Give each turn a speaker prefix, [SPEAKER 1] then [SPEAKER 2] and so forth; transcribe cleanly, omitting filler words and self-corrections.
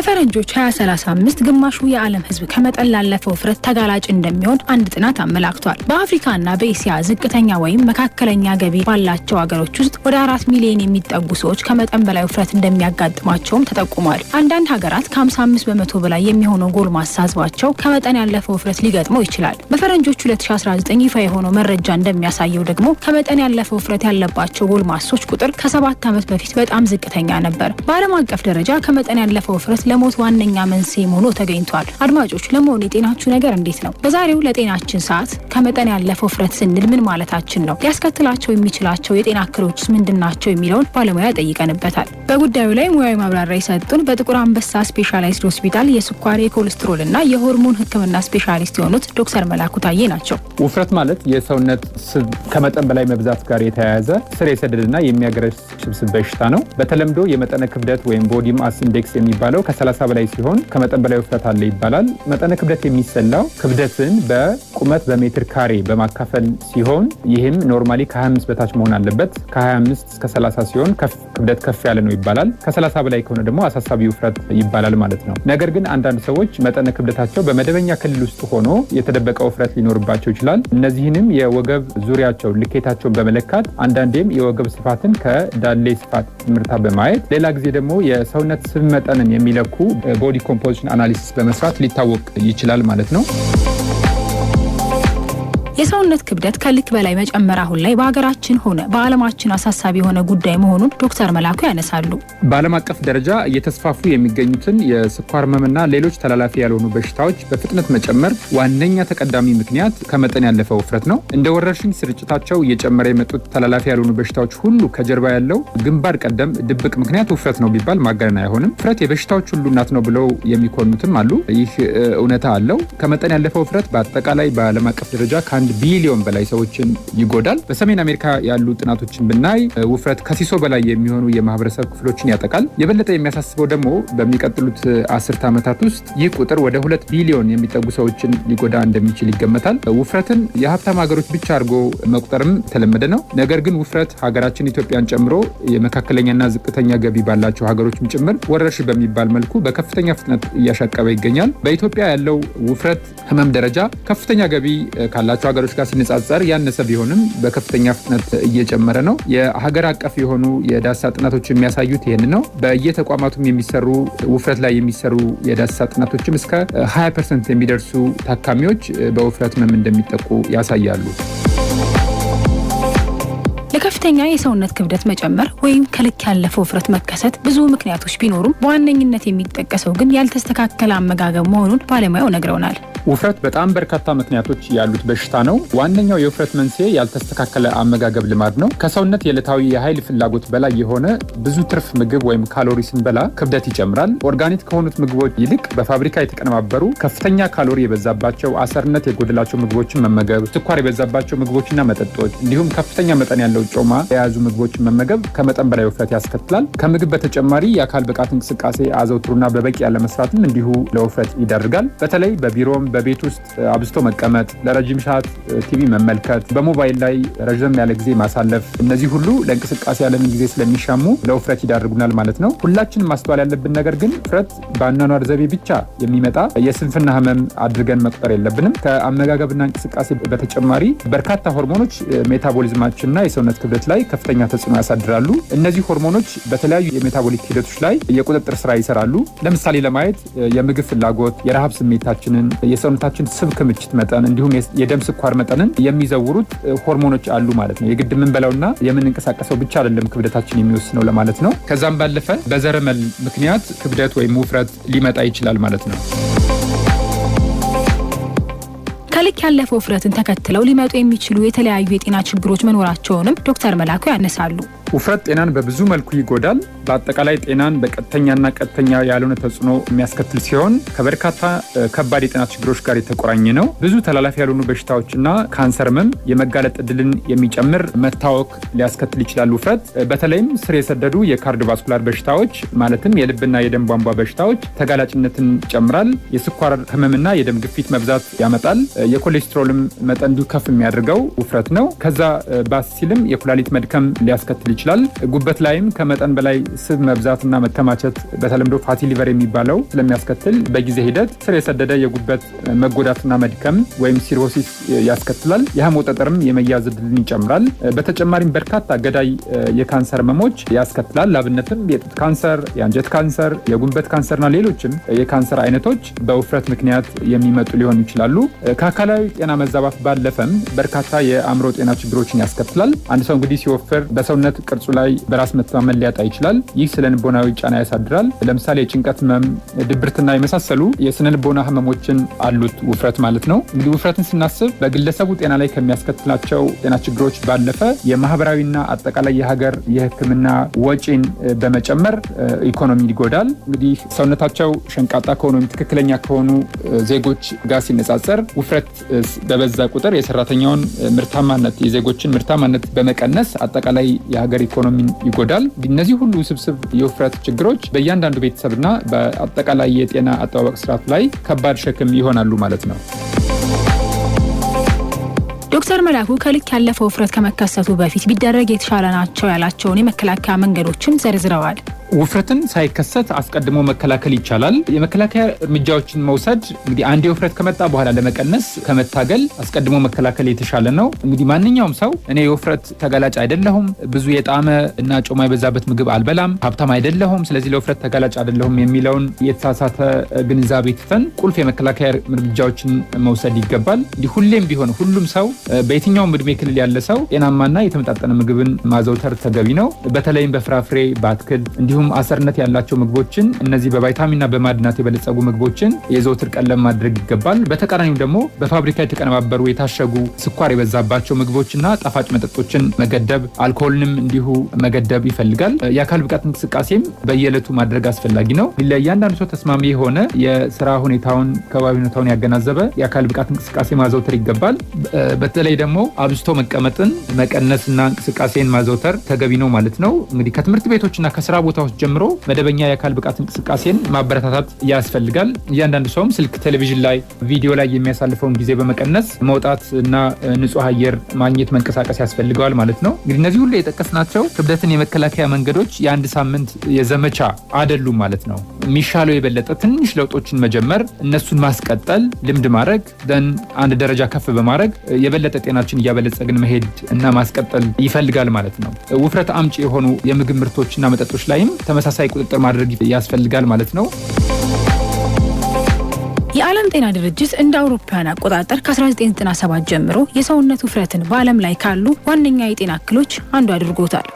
[SPEAKER 1] በፈረንጆች 2035 ግማሹ የዓለም ሕዝብ ከመጠን ላለፈው ውፍረት ተጋላጭ እንደሚሆን አንድ ጥናት አመላክቷል። በአፍሪካና በኤሲያ ዝቅተኛ ወይም መካከለኛ ገቢ ባላቸው ሀገሮች ውስጥ ወደ 4 ሚሊዮን የሚጠጉ ሰዎች ከመጠን በላይ ውፍረት እንደሚያጋጥማቸውም ተጠቁሟል። አንዳንድ ሀገራት ከ55 በመቶ በላይ የሚሆነው ጎልማሳ ሕዝባቸው ከመጠን ያለፈው ውፍረት ሊገጥመው ይችላል። በፈረንጆች 2019 ይፋ የሆነው መረጃ እንደሚያሳየው ደግሞ ከመጠን ያለፈው ውፍረት ያለባቸው ጎልማሶች ቁጥር ከ7 ዓመት በፊት በጣም ዝቅተኛ ነበር። በዓለም አቀፍ ደረጃ ከመጠን ያለፈው ውፍረት ለሞት ዋነኛ መንስኤ ሆኖ ተገኝቷል። አድማጮች ለመሆኑ የጤናችሁ ነገር እንዴት ነው? በዛሬው ለጤናችን ሰዓት ከመጠን ያለፈው ውፍረት ስንል ምን ማለታችን ነው? ሊያስከትላቸው የሚችላቸው የጤና እክሎችስ ምንድናቸው የሚለውን ባለሙያ ጠይቀንበታል። በጉዳዩ ላይ ሙያዊ ማብራሪያ የሰጡን በጥቁር አንበሳ ስፔሻላይዝድ ሆስፒታል የስኳር የኮሌስትሮልና የሆርሞን ሕክምና ስፔሻሊስት የሆኑት ዶክተር መላኩ ታዬ ናቸው።
[SPEAKER 2] ውፍረት ማለት የሰውነት ስብ ከመጠን በላይ መብዛት ጋር የተያያዘ ስር የሰደደና የሚያገረሽ ስብስብ በሽታ ነው። በተለምዶ የመጠነ ክብደት ወይም ቦዲ ማስ ኢንዴክስ የሚባለው ከ30 በላይ ሲሆን ከመጠን በላይ ውፍረት አለ ይባላል። መጠነ ክብደት የሚሰላው ክብደትን በቁመት በሜትር ካሬ በማካፈል ሲሆን ይህም ኖርማሊ ከ25 በታች መሆን አለበት። ከ25 እስከ 30 ሲሆን ክብደት ከፍ ያለ ነው ይባላል። ከ30 በላይ ከሆነ ደግሞ አሳሳቢ ውፍረት ይባላል ማለት ነው። ነገር ግን አንዳንድ ሰዎች መጠነ ክብደታቸው በመደበኛ ክልል ውስጥ ሆኖ የተደበቀ ውፍረት ሊኖርባቸው ይችላል። እነዚህንም የወገብ ዙሪያቸው ልኬታቸውን በመለካት አንዳንዴም የወገብ ስፋትን ከዳሌ ስፋት ምርታ በማየት ሌላ ጊዜ ደግሞ የሰውነት ስብ መጠንን የሚለኩ ቦዲ ኮምፖዚሽን አናሊሲስ በመስራት ሊታወቅ ይችላል ማለት ነው።
[SPEAKER 1] የሰውነት ክብደት ከልክ በላይ መጨመር አሁን ላይ በሀገራችን ሆነ በዓለማችን አሳሳቢ የሆነ ጉዳይ መሆኑን ዶክተር መላኩ ያነሳሉ።
[SPEAKER 2] በዓለም አቀፍ ደረጃ እየተስፋፉ የሚገኙትን የስኳር ህመምና ሌሎች ተላላፊ ያልሆኑ በሽታዎች በፍጥነት መጨመር ዋነኛ ተቀዳሚ ምክንያት ከመጠን ያለፈ ውፍረት ነው። እንደ ወረርሽኝ ስርጭታቸው እየጨመረ የመጡት ተላላፊ ያልሆኑ በሽታዎች ሁሉ ከጀርባ ያለው ግንባር ቀደም ድብቅ ምክንያት ውፍረት ነው ቢባል ማጋነን አይሆንም። ውፍረት የበሽታዎች ሁሉ እናት ነው ብለው የሚኮኑትም አሉ። ይህ እውነታ አለው። ከመጠን ያለፈ ውፍረት በአጠቃላይ በዓለም አቀፍ ደረጃ ከ1 ቢሊዮን በላይ ሰዎችን ይጎዳል። በሰሜን አሜሪካ ያሉ ጥናቶችን ብናይ ውፍረት ከሲሶ በላይ የሚሆኑ የማህበረሰብ ክፍሎችን ያጠቃል። የበለጠ የሚያሳስበው ደግሞ በሚቀጥሉት 10 ዓመታት ውስጥ ይህ ቁጥር ወደ 2 ቢሊዮን የሚጠጉ ሰዎችን ሊጎዳ እንደሚችል ይገመታል። ውፍረትን የሀብታም ሀገሮች ብቻ አድርጎ መቁጠርም የተለመደ ነው። ነገር ግን ውፍረት ሀገራችን ኢትዮጵያን ጨምሮ የመካከለኛና ዝቅተኛ ገቢ ባላቸው ሀገሮችም ጭምር ወረርሽኝ በሚባል መልኩ በከፍተኛ ፍጥነት እያሻቀበ ይገኛል። በኢትዮጵያ ያለው ውፍረት ህመም ደረጃ ከፍተኛ ገቢ ካላቸው ሀገሮች ጋር ሲነጻጸር ያነሰ ቢሆንም በከፍተኛ ፍጥነት እየጨመረ ነው። የሀገር አቀፍ የሆኑ የዳሰሳ ጥናቶች የሚያሳዩት ይህን ነው። በየተቋማቱም የሚሰሩ ውፍረት ላይ የሚሰሩ የዳሰሳ ጥናቶችም እስከ 20% የሚደርሱ ታካሚዎች በውፍረት ህመም እንደሚጠቁ ያሳያሉ።
[SPEAKER 1] ለከፍተኛ የሰውነት ክብደት መጨመር ወይም ከልክ ያለፈ ውፍረት መከሰት ብዙ ምክንያቶች ቢኖሩም በዋነኝነት የሚጠቀሰው ግን ያልተስተካከለ አመጋገብ መሆኑን ባለሙያው ነግረውናል።
[SPEAKER 2] ውፍረት በጣም በርካታ ምክንያቶች ያሉት በሽታ ነው። ዋነኛው የውፍረት መንስኤ ያልተስተካከለ አመጋገብ ልማድ ነው። ከሰውነት የዕለታዊ የኃይል ፍላጎት በላይ የሆነ ብዙ ትርፍ ምግብ ወይም ካሎሪ ስንበላ ክብደት ይጨምራል። ኦርጋኒክ ከሆኑት ምግቦች ይልቅ በፋብሪካ የተቀነባበሩ ከፍተኛ ካሎሪ የበዛባቸው አሰርነት የጎደላቸው ምግቦችን መመገብ፣ ስኳር የበዛባቸው ምግቦችና መጠጦች እንዲሁም ከፍተኛ መጠን ያለው ጮማ የያዙ ምግቦችን መመገብ ከመጠን በላይ ውፍረት ያስከትላል። ከምግብ በተጨማሪ የአካል ብቃት እንቅስቃሴ አዘውትሩና በበቂ ያለመስራትም እንዲሁ ለውፍረት ይዳርጋል። በተለይ በቢሮም በቤት ውስጥ አብዝቶ መቀመጥ፣ ለረጅም ሰዓት ቲቪ መመልከት፣ በሞባይል ላይ ረዥም ያለ ጊዜ ማሳለፍ፣ እነዚህ ሁሉ ለእንቅስቃሴ ያለንን ጊዜ ስለሚሻሙ ለውፍረት ይዳርጉናል ማለት ነው። ሁላችንም ማስተዋል ያለብን ነገር ግን ውፍረት በአኗኗር ዘይቤ ብቻ የሚመጣ የስንፍና ህመም አድርገን መቁጠር የለብንም። ከአመጋገብና እንቅስቃሴ በተጨማሪ በርካታ ሆርሞኖች ሜታቦሊዝማችንና የሰውነት ክብደት ላይ ከፍተኛ ተጽዕኖ ያሳድራሉ። እነዚህ ሆርሞኖች በተለያዩ የሜታቦሊክ ሂደቶች ላይ የቁጥጥር ስራ ይሰራሉ። ለምሳሌ ለማየት የምግብ ፍላጎት፣ የረሃብ ስሜታችንን፣ የሰውነታችን ስብ ክምችት መጠን እንዲሁም የደም ስኳር መጠንን የሚዘውሩት ሆርሞኖች አሉ ማለት ነው። የግድ የምንበላውና የምንንቀሳቀሰው ብቻ አይደለም ክብደታችን የሚወስነው ለማለት ነው። ከዛም ባለፈ በዘረመል ምክንያት ክብደት ወይም ውፍረት ሊመጣ ይችላል ማለት ነው።
[SPEAKER 1] ከልክ ያለፈ ውፍረትን ተከትለው ሊመጡ የሚችሉ የተለያዩ የጤና ችግሮች መኖራቸውንም ዶክተር መላኩ ያነሳሉ።
[SPEAKER 2] ውፍረት ጤናን በብዙ መልኩ ይጎዳል። በአጠቃላይ ጤናን በቀጥተኛና ቀጥተኛ ያልሆነ ተጽዕኖ የሚያስከትል ሲሆን ከበርካታ ከባድ የጤና ችግሮች ጋር የተቆራኘ ነው። ብዙ ተላላፊ ያልሆኑ በሽታዎችና ካንሰር ህመም የመጋለጥ እድልን የሚጨምር መታወክ ሊያስከትል ይችላል። ውፍረት በተለይም ስር የሰደዱ የካርዲዮቫስኩላር በሽታዎች ማለትም የልብና የደም ቧንቧ በሽታዎች ተጋላጭነትን ይጨምራል። የስኳር ህመምና የደም ግፊት መብዛት ያመጣል። የኮሌስትሮልም መጠን ከፍ የሚያደርገው ውፍረት ነው። ከዛ ባስ ሲልም የኩላሊት መድከም ሊያስከትል ይችላል። ይችላል። ጉበት ላይም ከመጠን በላይ ስብ መብዛትና መከማቸት በተለምዶ ፋቲ ሊቨር የሚባለው ስለሚያስከትል በጊዜ ሂደት ስር የሰደደ የጉበት መጎዳትና መድከም ወይም ሲሮሲስ ያስከትላል። የህመም ጠጠርም የመያዝ ዕድልን ይጨምራል። በተጨማሪም በርካታ ገዳይ የካንሰር ህመሞች ያስከትላል። ላብነትም የጡት ካንሰር፣ የአንጀት ካንሰር፣ የጉበት ካንሰርና ሌሎችም የካንሰር አይነቶች በውፍረት ምክንያት የሚመጡ ሊሆኑ ይችላሉ። ከአካላዊ ጤና መዛባት ባለፈም በርካታ የአእምሮ ጤና ችግሮችን ያስከትላል። አንድ ሰው እንግዲህ ሲወፍር በሰውነት ቅርጹ ላይ በራስ መተማመን ሊያጣ ይችላል። ይህ ስነ ልቦናዊ ጫና ያሳድራል። ለምሳሌ የጭንቀት ህመም፣ ድብርትና የመሳሰሉ የስነ ልቦና ህመሞችን አሉት ውፍረት ማለት ነው። እንግዲህ ውፍረትን ስናስብ በግለሰቡ ጤና ላይ ከሚያስከትላቸው ጤና ችግሮች ባለፈ የማህበራዊና አጠቃላይ የሀገር የሕክምና ወጪን በመጨመር ኢኮኖሚን ይጎዳል። እንግዲህ ሰውነታቸው ሸንቃጣ ከሆኑ ወይም ትክክለኛ ከሆኑ ዜጎች ጋር ሲነጻጸር ውፍረት በበዛ ቁጥር የሰራተኛውን ምርታማነት፣ የዜጎችን ምርታማነት በመቀነስ አጠቃላይ የሀገር ኢኮኖሚን ይጎዳል። እነዚህ ሁሉ ውስብስብ የውፍረት ችግሮች በእያንዳንዱ ቤተሰብና በአጠቃላይ የጤና አጠባበቅ ስርዓት ላይ ከባድ ሸክም ይሆናሉ ማለት ነው።
[SPEAKER 1] ዶክተር መላኩ ከልክ ያለፈው ውፍረት ከመከሰቱ በፊት ቢደረግ የተሻለ ናቸው ያላቸውን የመከላከያ መንገዶችን ዘርዝረዋል።
[SPEAKER 2] ውፍረትን ሳይከሰት አስቀድሞ መከላከል ይቻላል። የመከላከያ እርምጃዎችን መውሰድ እንግዲህ አንድ ውፍረት ከመጣ በኋላ ለመቀነስ ከመታገል አስቀድሞ መከላከል የተሻለ ነው። እንግዲህ ማንኛውም ሰው እኔ የውፍረት ተጋላጭ አይደለሁም፣ ብዙ የጣዕመ እና ጮማ የበዛበት ምግብ አልበላም፣ ሀብታም አይደለሁም፣ ስለዚህ ለውፍረት ተጋላጭ አይደለሁም የሚለውን የተሳሳተ ግንዛቤ ትተን ቁልፍ የመከላከያ እርምጃዎችን መውሰድ ይገባል። እንዲህ ሁሌም ቢሆን ሁሉም ሰው በየትኛውም እድሜ ክልል ያለ ሰው ጤናማና የተመጣጠነ ምግብን ማዘውተር ተገቢ ነው። በተለይም በፍራፍሬ፣ በአትክልት እንዲሁም አሰርነት ያላቸው ምግቦችን እነዚህ በቫይታሚንና በማዕድናት የበለጸጉ ምግቦችን የዘውትር ቀለም ማድረግ ይገባል። በተቃራኒው ደግሞ በፋብሪካ የተቀነባበሩ የታሸጉ ስኳር የበዛባቸው ምግቦችና ጣፋጭ መጠጦችን መገደብ፣ አልኮሆልንም እንዲሁ መገደብ ይፈልጋል። የአካል ብቃት እንቅስቃሴም በየዕለቱ ማድረግ አስፈላጊ ነው። ለእያንዳንዱ ሰው ተስማሚ የሆነ የስራ ሁኔታውን፣ ከባቢ ሁኔታውን ያገናዘበ የአካል ብቃት እንቅስቃሴ ማዘውተር ይገባል። በተለይ ደግሞ አብዝቶ መቀመጥን መቀነስና እንቅስቃሴን ማዘውተር ተገቢ ነው ማለት ነው። እንግዲህ ከትምህርት ቤቶችና ከስራ ቦታዎች ጀምሮ መደበኛ የአካል ብቃት እንቅስቃሴን ማበረታታት ያስፈልጋል። እያንዳንዱ ሰውም ስልክ፣ ቴሌቪዥን ላይ፣ ቪዲዮ ላይ የሚያሳልፈውን ጊዜ በመቀነስ መውጣት እና ንጹህ አየር ማግኘት፣ መንቀሳቀስ ያስፈልገዋል ማለት ነው። እንግዲህ እነዚህ ሁሉ የጠቀስናቸው ክብደትን የመከላከያ መንገዶች የአንድ ሳምንት የዘመቻ አይደሉም ማለት ነው። የሚሻለው የበለጠ ትንሽ ለውጦችን መጀመር፣ እነሱን ማስቀጠል፣ ልምድ ማድረግ፣ አንድ ደረጃ ከፍ በማድረግ የበለጠ ጤናችን እያበለጸግን መሄድ እና ማስቀጠል ይፈልጋል ማለት ነው። ውፍረት አምጪ የሆኑ የምግብ ምርቶችና መጠጦች ላይም ተመሳሳይ ቁጥጥር ማድረግ ያስፈልጋል ማለት ነው።
[SPEAKER 1] የዓለም ጤና ድርጅት እንደ አውሮፓውያን አቆጣጠር ከ1997 ጀምሮ የሰውነት ውፍረትን በዓለም ላይ ካሉ ዋነኛ የጤና እክሎች አንዱ አድርጎታል።